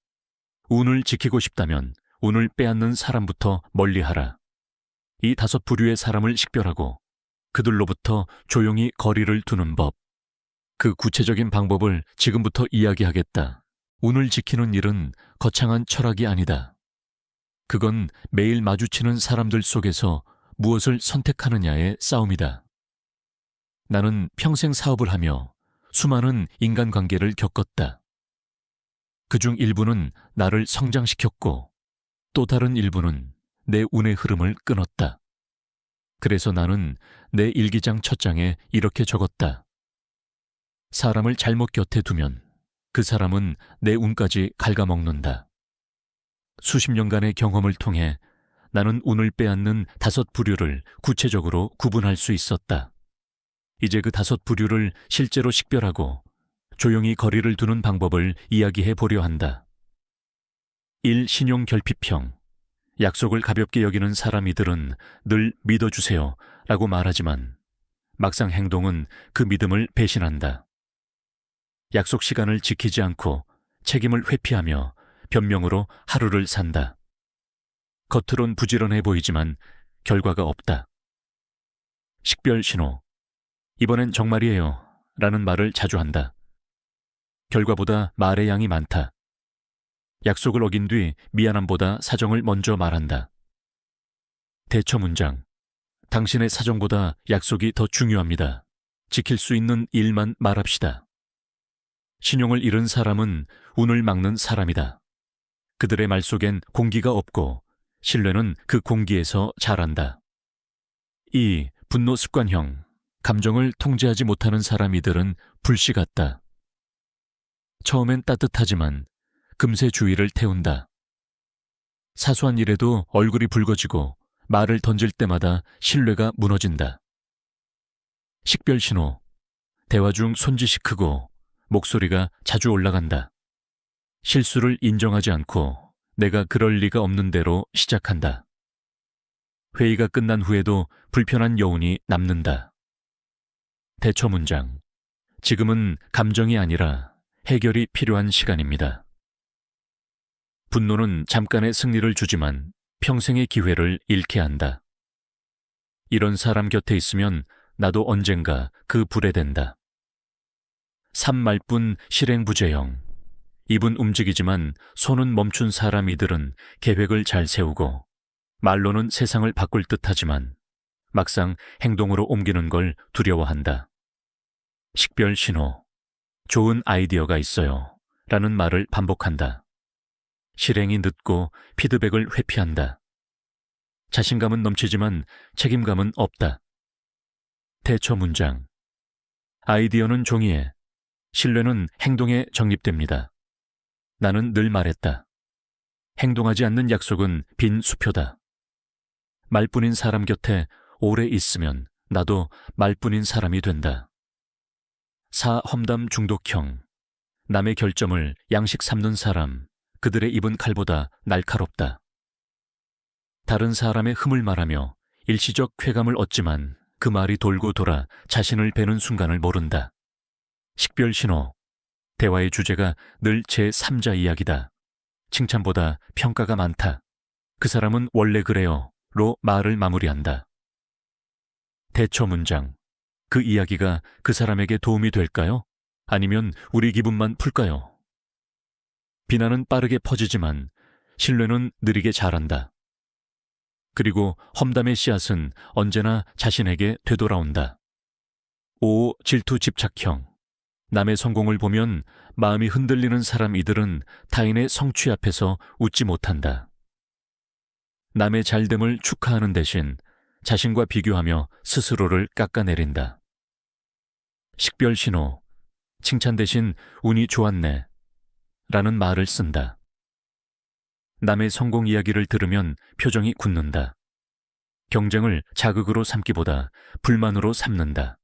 [SPEAKER 1] 운을 지키고 싶다면 운을 빼앗는 사람부터 멀리하라. 이 5 부류의 사람을 식별하고 그들로부터 조용히 거리를 두는 법. 그 구체적인 방법을 지금부터 이야기하겠다. 운을 지키는 일은 거창한 철학이 아니다. 그건 매일 마주치는 사람들 속에서 무엇을 선택하느냐의 싸움이다. 나는 평생 사업을 하며 수많은 인간관계를 겪었다. 그중 일부는 나를 성장시켰고 또 다른 일부는 내 운의 흐름을 끊었다. 그래서 나는 내 일기장 첫 장에 이렇게 적었다. 사람을 잘못 곁에 두면 그 사람은 내 운까지 갉아먹는다. 수십 년간의 경험을 통해 나는 운을 빼앗는 5 부류를 구체적으로 구분할 수 있었다. 이제 그 5 부류를 실제로 식별하고 조용히 거리를 두는 방법을 이야기해 보려 한다. 1. 신용 결핍형. 약속을 가볍게 여기는 사람이들은 늘 믿어주세요 라고 말하지만 막상 행동은 그 믿음을 배신한다. 약속 시간을 지키지 않고 책임을 회피하며 변명으로 하루를 산다. 겉으론 부지런해 보이지만 결과가 없다. 식별 신호. 이번엔 정말이에요 라는 말을 자주 한다. 결과보다 말의 양이 많다. 약속을 어긴 뒤 미안함보다 사정을 먼저 말한다. 대처 문장. 당신의 사정보다 약속이 더 중요합니다. 지킬 수 있는 일만 말합시다. 신용을 잃은 사람은 운을 막는 사람이다. 그들의 말 속엔 공기가 없고 신뢰는 그 공기에서 자란다. 2. 분노 습관형. 감정을 통제하지 못하는 사람이들은 불씨 같다. 처음엔 따뜻하지만 금세 주위를 태운다. 사소한 일에도 얼굴이 붉어지고 말을 던질 때마다 신뢰가 무너진다. 식별 신호. 대화 중 손짓이 크고 목소리가 자주 올라간다. 실수를 인정하지 않고 내가 그럴 리가 없는 대로 시작한다. 회의가 끝난 후에도 불편한 여운이 남는다. 대처 문장. 지금은 감정이 아니라 해결이 필요한 시간입니다. 분노는 잠깐의 승리를 주지만 평생의 기회를 잃게 한다. 이런 사람 곁에 있으면 나도 언젠가 그 불에 댄다. 3. 말뿐 실행부재형. 입은 움직이지만 손은 멈춘 사람이들은 계획을 잘 세우고 말로는 세상을 바꿀 듯하지만 막상 행동으로 옮기는 걸 두려워한다. 식별 신호. 좋은 아이디어가 있어요. 라는 말을 반복한다. 실행이 늦고 피드백을 회피한다. 자신감은 넘치지만 책임감은 없다. 대처 문장. 아이디어는 종이에, 신뢰는 행동에 정립됩니다. 나는 늘 말했다. 행동하지 않는 약속은 빈 수표다. 말뿐인 사람 곁에 오래 있으면 나도 말뿐인 사람이 된다. 사험담 중독형. 남의 결점을 양식 삼는 사람, 그들의 입은 칼보다 날카롭다. 다른 사람의 흠을 말하며 일시적 쾌감을 얻지만 그 말이 돌고 돌아 자신을 베는 순간을 모른다. 식별 신호. 대화의 주제가 늘 제3자 이야기다. 칭찬보다 평가가 많다. 그 사람은 원래 그래요. 로 말을 마무리한다. 대처 문장. 그 이야기가 그 사람에게 도움이 될까요? 아니면 우리 기분만 풀까요? 비난은 빠르게 퍼지지만 신뢰는 느리게 자란다. 그리고 험담의 씨앗은 언제나 자신에게 되돌아온다. 5. 질투 집착형. 남의 성공을 보면 마음이 흔들리는 사람 이들은 타인의 성취 앞에서 웃지 못한다. 남의 잘됨을 축하하는 대신 자신과 비교하며 스스로를 깎아내린다. 식별 신호. 칭찬 대신 운이 좋았네 라는 말을 쓴다. 남의 성공 이야기를 들으면 표정이 굳는다. 경쟁을 자극으로 삼기보다 불만으로 삼는다.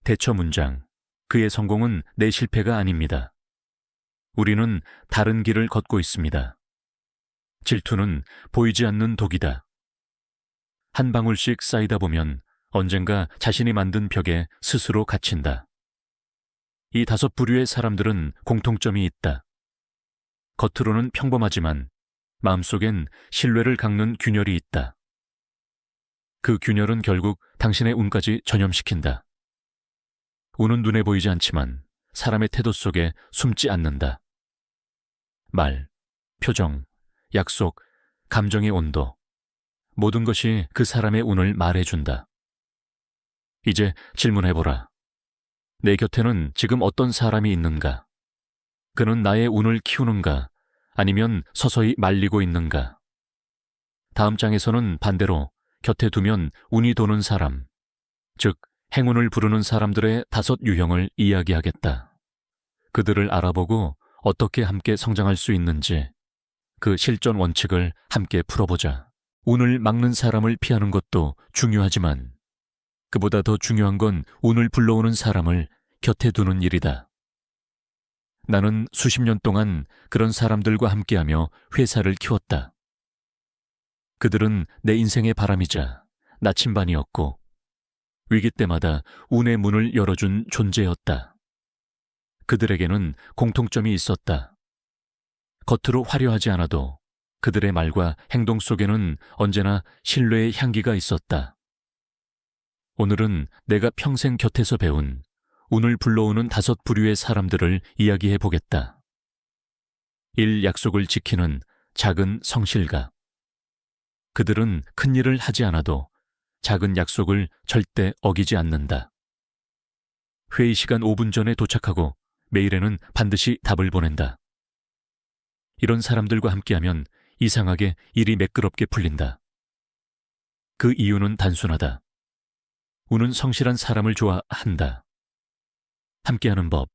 [SPEAKER 1] 대처 문장. 그의 성공은 내 실패가 아닙니다. 우리는 다른 길을 걷고 있습니다. 질투는 보이지 않는 독이다. 한 방울씩 쌓이다 보면 언젠가 자신이 만든 벽에 스스로 갇힌다. 이 5 부류의 사람들은 공통점이 있다. 겉으로는 평범하지만 마음속엔 신뢰를 깎는 균열이 있다. 그 균열은 결국 당신의 운까지 전염시킨다. 운은 눈에 보이지 않지만 사람의 태도 속에 숨지 않는다. 말, 표정, 약속, 감정의 온도, 모든 것이 그 사람의 운을 말해준다. 이제 질문해보라. 내 곁에는 지금 어떤 사람이 있는가? 그는 나의 운을 키우는가? 아니면 서서히 말리고 있는가? 다음 장에서는 반대로 곁에 두면 운이 도는 사람, 즉 행운을 부르는 사람들의 5 유형을 이야기하겠다. 그들을 알아보고 어떻게 함께 성장할 수 있는지 그 실전 원칙을 함께 풀어보자. 운을 막는 사람을 피하는 것도 중요하지만 그보다 더 중요한 건 운을 불러오는 사람을 곁에 두는 일이다. 나는 수십 년 동안 그런 사람들과 함께하며 회사를 키웠다. 그들은 내 인생의 바람이자 나침반이었고 위기 때마다 운의 문을 열어준 존재였다. 그들에게는 공통점이 있었다. 겉으로 화려하지 않아도 그들의 말과 행동 속에는 언제나 신뢰의 향기가 있었다. 오늘은 내가 평생 곁에서 배운 운을 불러오는 5 부류의 사람들을 이야기해 보겠다. 1. 약속을 지키는 작은 성실가. 그들은 큰 일을 하지 않아도 작은 약속을 절대 어기지 않는다. 회의 시간 5분 전에 도착하고 메일에는 반드시 답을 보낸다. 이런 사람들과 함께하면 이상하게 일이 매끄럽게 풀린다. 그 이유는 단순하다. 운은 성실한 사람을 좋아한다. 함께하는 법.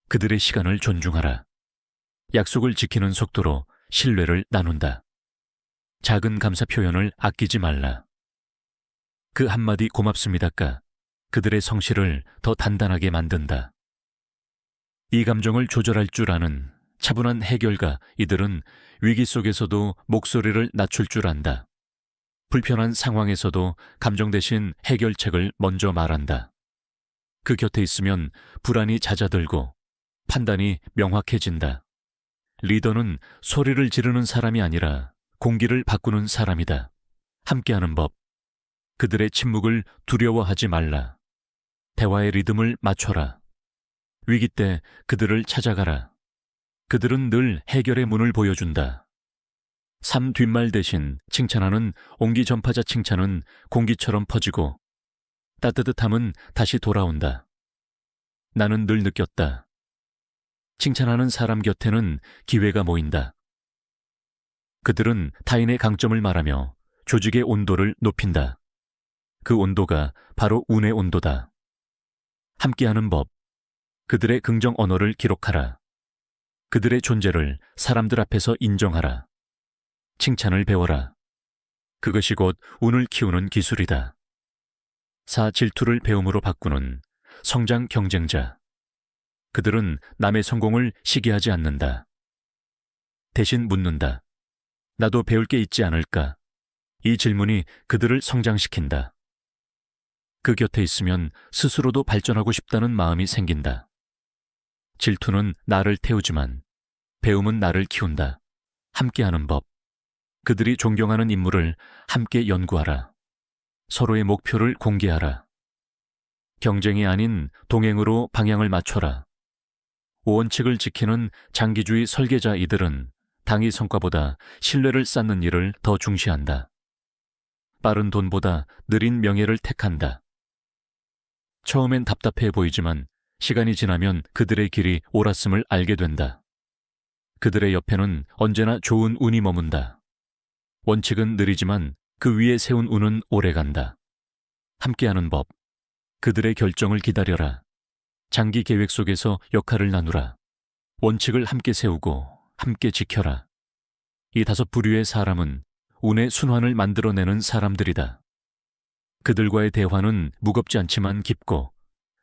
[SPEAKER 1] 그들의 시간을 존중하라. 약속을 지키는 속도로 신뢰를 나눈다. 작은 감사 표현을 아끼지 말라. 그 한마디 고맙습니다가 그들의 성실을 더 단단하게 만든다. 이 감정을 조절할 줄 아는 차분한 해결가 이들은 위기 속에서도 목소리를 낮출 줄 안다. 불편한 상황에서도 감정 대신 해결책을 먼저 말한다. 그 곁에 있으면 불안이 잦아들고 판단이 명확해진다. 리더는 소리를 지르는 사람이 아니라 공기를 바꾸는 사람이다. 함께하는 법. 그들의 침묵을 두려워하지 말라. 대화의 리듬을 맞춰라. 위기 때 그들을 찾아가라. 그들은 늘 해결의 문을 보여준다. 삶 뒷말 대신 칭찬하는 옹기전파자 칭찬은 공기처럼 퍼지고 따뜻함은 다시 돌아온다. 나는 늘 느꼈다. 칭찬하는 사람 곁에는 기회가 모인다. 그들은 타인의 강점을 말하며 조직의 온도를 높인다. 그 온도가 바로 운의 온도다. 함께하는 법. 그들의 긍정 언어를 기록하라. 그들의 존재를 사람들 앞에서 인정하라. 칭찬을 배워라. 그것이 곧 운을 키우는 기술이다. 4. 질투를 배움으로 바꾸는 성장 경쟁자. 그들은 남의 성공을 시기하지 않는다. 대신 묻는다. 나도 배울 게 있지 않을까? 이 질문이 그들을 성장시킨다. 그 곁에 있으면 스스로도 발전하고 싶다는 마음이 생긴다. 질투는 나를 태우지만 배움은 나를 키운다. 함께하는 법. 그들이 존경하는 인물을 함께 연구하라. 서로의 목표를 공개하라. 경쟁이 아닌 동행으로 방향을 맞춰라. 원칙을 지키는 장기주의 설계자 이들은 당위 성과보다 신뢰를 쌓는 일을 더 중시한다. 빠른 돈보다 느린 명예를 택한다. 처음엔 답답해 보이지만 시간이 지나면 그들의 길이 옳았음을 알게 된다. 그들의 옆에는 언제나 좋은 운이 머문다. 원칙은 느리지만 그 위에 세운 운은 오래간다. 함께하는 법. 그들의 결정을 기다려라. 장기 계획 속에서 역할을 나누라. 원칙을 함께 세우고 함께 지켜라. 이 5 부류의 사람은 운의 순환을 만들어내는 사람들이다. 그들과의 대화는 무겁지 않지만 깊고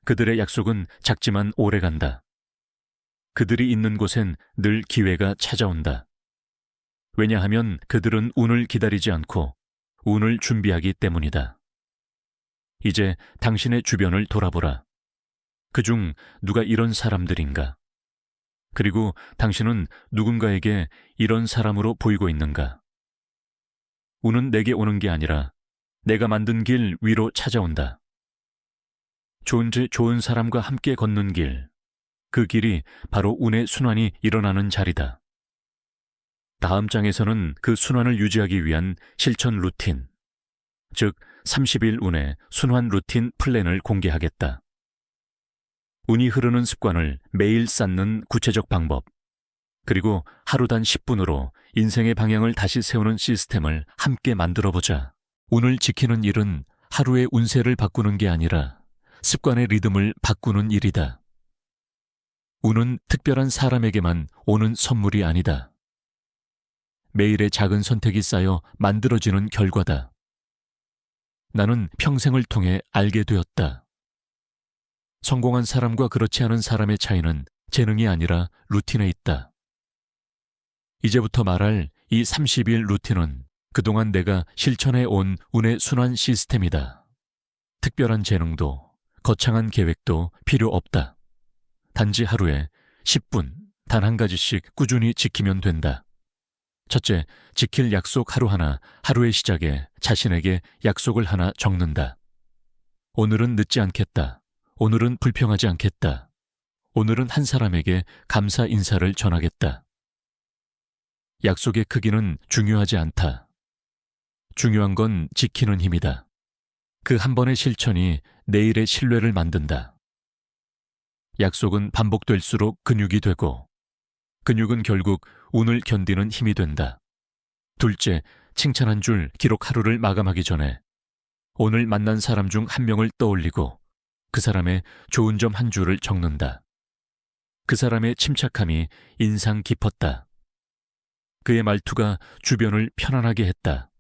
[SPEAKER 1] 그들의 약속은 작지만 오래간다. 그들이 있는 곳엔 늘 기회가 찾아온다. 왜냐하면 그들은 운을 기다리지 않고 운을 준비하기 때문이다. 이제 당신의 주변을 돌아보라. 그중 누가 이런 사람들인가? 그리고 당신은 누군가에게 이런 사람으로 보이고 있는가? 운은 내게 오는 게 아니라 내가 만든 길 위로 찾아온다. 좋은 사람과 함께 걷는 길, 그 길이 바로 운의 순환이 일어나는 자리다. 다음 장에서는 그 순환을 유지하기 위한 실천 루틴, 즉 30일 운의 순환 루틴 플랜을 공개하겠다. 운이 흐르는 습관을 매일 쌓는 구체적 방법, 그리고 하루 단 10분으로 인생의 방향을 다시 세우는 시스템을 함께 만들어보자. 운을 지키는 일은 하루의 운세를 바꾸는 게 아니라 습관의 리듬을 바꾸는 일이다. 운은 특별한 사람에게만 오는 선물이 아니다. 매일의 작은 선택이 쌓여 만들어지는 결과다. 나는 평생을 통해 알게 되었다. 성공한 사람과 그렇지 않은 사람의 차이는 재능이 아니라 루틴에 있다. 이제부터 말할 이 30일 루틴은 그동안 내가 실천해 온 운의 순환 시스템이다. 특별한 재능도 거창한 계획도 필요 없다. 단지 하루에 10분 단 한 가지씩 꾸준히 지키면 된다. 첫째, 지킬 약속 하루 하나, 하루의 시작에 자신에게 약속을 하나 적는다. 오늘은 늦지 않겠다. 오늘은 불평하지 않겠다. 오늘은 한 사람에게 감사 인사를 전하겠다. 약속의 크기는 중요하지 않다. 중요한 건 지키는 힘이다. 그 한 번의 실천이 내일의 신뢰를 만든다. 약속은 반복될수록 근육이 되고 근육은 결국 운을 견디는 힘이 된다. 둘째, 칭찬 한 줄 기록 하루를 마감하기 전에 오늘 만난 사람 중 한 명을 떠올리고 그 사람의 좋은 점 한 줄을 적는다. 그 사람의 침착함이 인상 깊었다. 그의 말투가 주변을 편안하게 했다.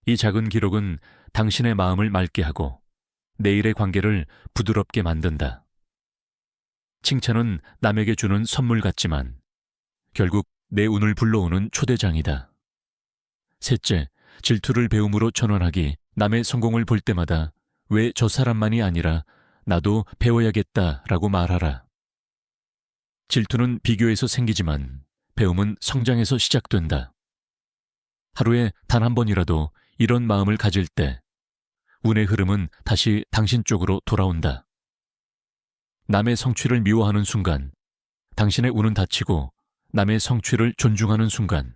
[SPEAKER 1] 이 작은 기록은 당신의 마음을 맑게 하고 내일의 관계를 부드럽게 만든다. 칭찬은 남에게 주는 선물 같지만 결국 내 운을 불러오는 초대장이다. 셋째, 질투를 배움으로 전환하기. 남의 성공을 볼 때마다 왜 저 사람만이 아니라 나도 배워야겠다라고 말하라. 질투는 비교에서 생기지만 배움은 성장에서 시작된다. 하루에 단 한 번이라도 이런 마음을 가질 때 운의 흐름은 다시 당신 쪽으로 돌아온다. 남의 성취를 미워하는 순간 당신의 운은 닫히고 남의 성취를 존중하는 순간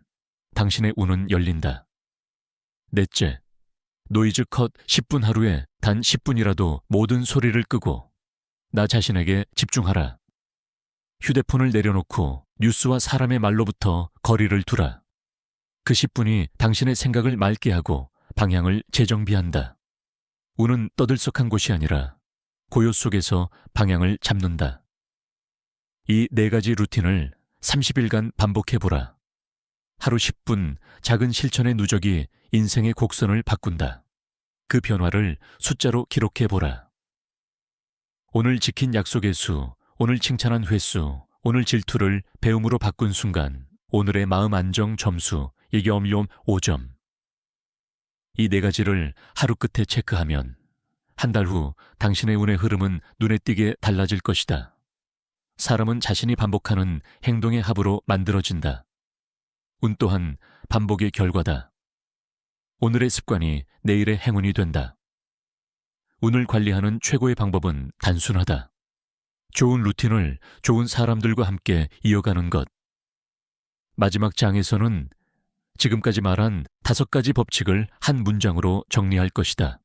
[SPEAKER 1] 당신의 운은 열린다. 넷째, 노이즈 컷 10분 하루에 단 10분이라도 모든 소리를 끄고 나 자신에게 집중하라. 휴대폰을 내려놓고 뉴스와 사람의 말로부터 거리를 두라. 그 10분이 당신의 생각을 맑게 하고 방향을 재정비한다. 운은 떠들썩한 곳이 아니라 고요 속에서 방향을 잡는다. 이 4가지 루틴을 30일간 반복해보라. 하루 10분 작은 실천의 누적이 인생의 곡선을 바꾼다. 그 변화를 숫자로 기록해보라. 오늘 지킨 약속의 수, 오늘 칭찬한 횟수, 오늘 질투를 배움으로 바꾼 순간, 오늘의 마음 안정 점수, 이게 엄리엄 5점. 이 4가지를 하루 끝에 체크하면 한 달 후 당신의 운의 흐름은 눈에 띄게 달라질 것이다. 사람은 자신이 반복하는 행동의 합으로 만들어진다. 운 또한 반복의 결과다. 오늘의 습관이 내일의 행운이 된다. 운을 관리하는 최고의 방법은 단순하다. 좋은 루틴을 좋은 사람들과 함께 이어가는 것. 마지막 장에서는 지금까지 말한 5가지 법칙을 한 문장으로 정리할 것이다.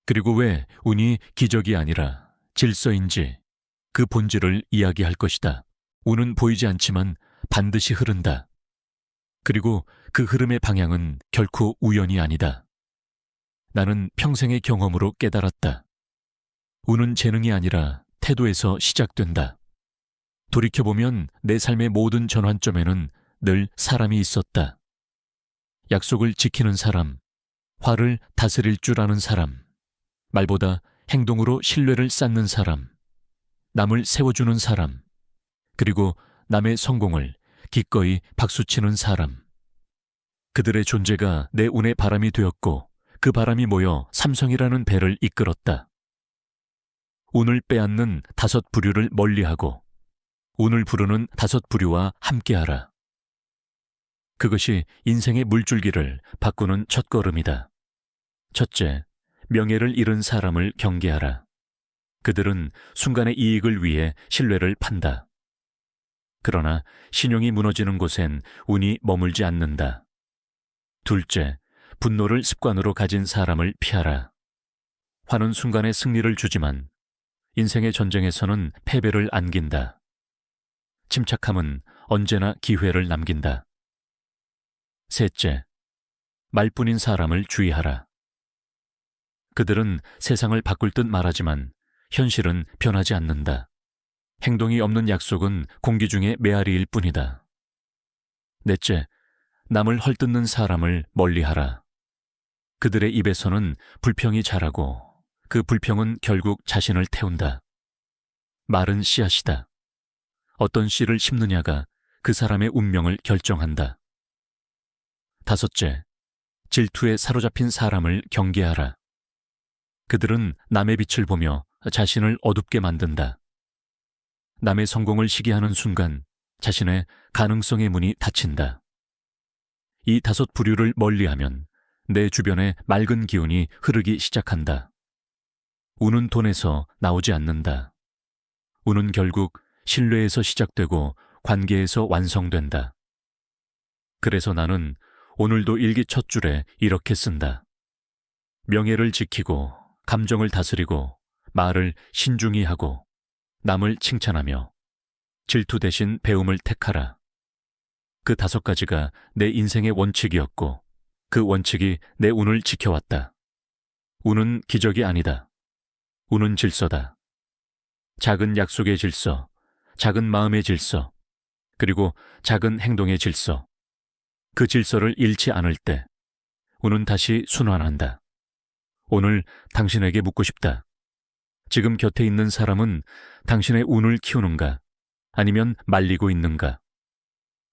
[SPEAKER 1] 그리고 왜 운이 기적이 아니라 질서인지 그 본질을 이야기할 것이다. 운은 보이지 않지만 반드시 흐른다. 그리고 그 흐름의 방향은 결코 우연이 아니다. 나는 평생의 경험으로 깨달았다. 운은 재능이 아니라 태도에서 시작된다. 돌이켜보면 내 삶의 모든 전환점에는 늘 사람이 있었다. 약속을 지키는 사람, 화를 다스릴 줄 아는 사람, 말보다 행동으로 신뢰를 쌓는 사람, 남을 세워주는 사람, 그리고 남의 성공을 기꺼이 박수치는 사람. 그들의 존재가 내 운의 바람이 되었고 그 바람이 모여 삼성이라는 배를 이끌었다. 운을 빼앗는 5 부류를 멀리하고 운을 부르는 5 부류와 함께하라. 그것이 인생의 물줄기를 바꾸는 첫걸음이다. 첫째, 명예를 잃은 사람을 경계하라. 그들은 순간의 이익을 위해 신뢰를 판다. 그러나 신용이 무너지는 곳엔 운이 머물지 않는다. 둘째, 분노를 습관으로 가진 사람을 피하라. 화는 순간의 승리를 주지만 인생의 전쟁에서는 패배를 안긴다. 침착함은 언제나 기회를 남긴다. 셋째, 말뿐인 사람을 주의하라. 그들은 세상을 바꿀 듯 말하지만 현실은 변하지 않는다. 행동이 없는 약속은 공기 중에 메아리일 뿐이다. 넷째, 남을 헐뜯는 사람을 멀리하라. 그들의 입에서는 불평이 자라고 그 불평은 결국 자신을 태운다. 말은 씨앗이다. 어떤 씨를 심느냐가 그 사람의 운명을 결정한다. 다섯째, 질투에 사로잡힌 사람을 경계하라. 그들은 남의 빛을 보며 자신을 어둡게 만든다. 남의 성공을 시기하는 순간 자신의 가능성의 문이 닫힌다. 이 5 부류를 멀리하면 내 주변에 맑은 기운이 흐르기 시작한다. 운은 돈에서 나오지 않는다. 운은 결국 신뢰에서 시작되고 관계에서 완성된다. 그래서 나는 오늘도 일기 첫 줄에 이렇게 쓴다. 명예를 지키고 감정을 다스리고 말을 신중히 하고 남을 칭찬하며 질투 대신 배움을 택하라. 그 5가지가 내 인생의 원칙이었고 그 원칙이 내 운을 지켜왔다. 운은 기적이 아니다. 운은 질서다. 작은 약속의 질서, 작은 마음의 질서, 그리고 작은 행동의 질서. 그 질서를 잃지 않을 때 운은 다시 순환한다. 오늘 당신에게 묻고 싶다. 지금 곁에 있는 사람은 당신의 운을 키우는가? 아니면 말리고 있는가?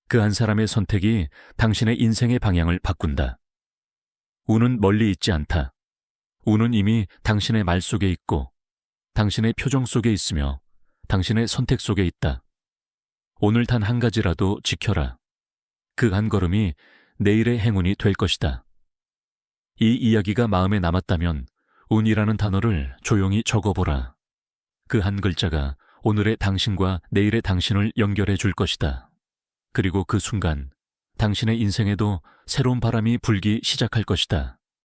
[SPEAKER 1] 그 한 사람의 선택이 당신의 인생의 방향을 바꾼다. 운은 멀리 있지 않다. 운은 이미 당신의 말 속에 있고 당신의 표정 속에 있으며 당신의 선택 속에 있다. 오늘 단 한 가지라도 지켜라. 그 한 걸음이 내일의 행운이 될 것이다. 이 이야기가 마음에 남았다면 운이라는 단어를 조용히 적어보라. 그 한 글자가 오늘의 당신과 내일의 당신을 연결해 줄 것이다. 그리고 그 순간 당신의 인생에도 새로운 바람이 불기 시작할 것이다.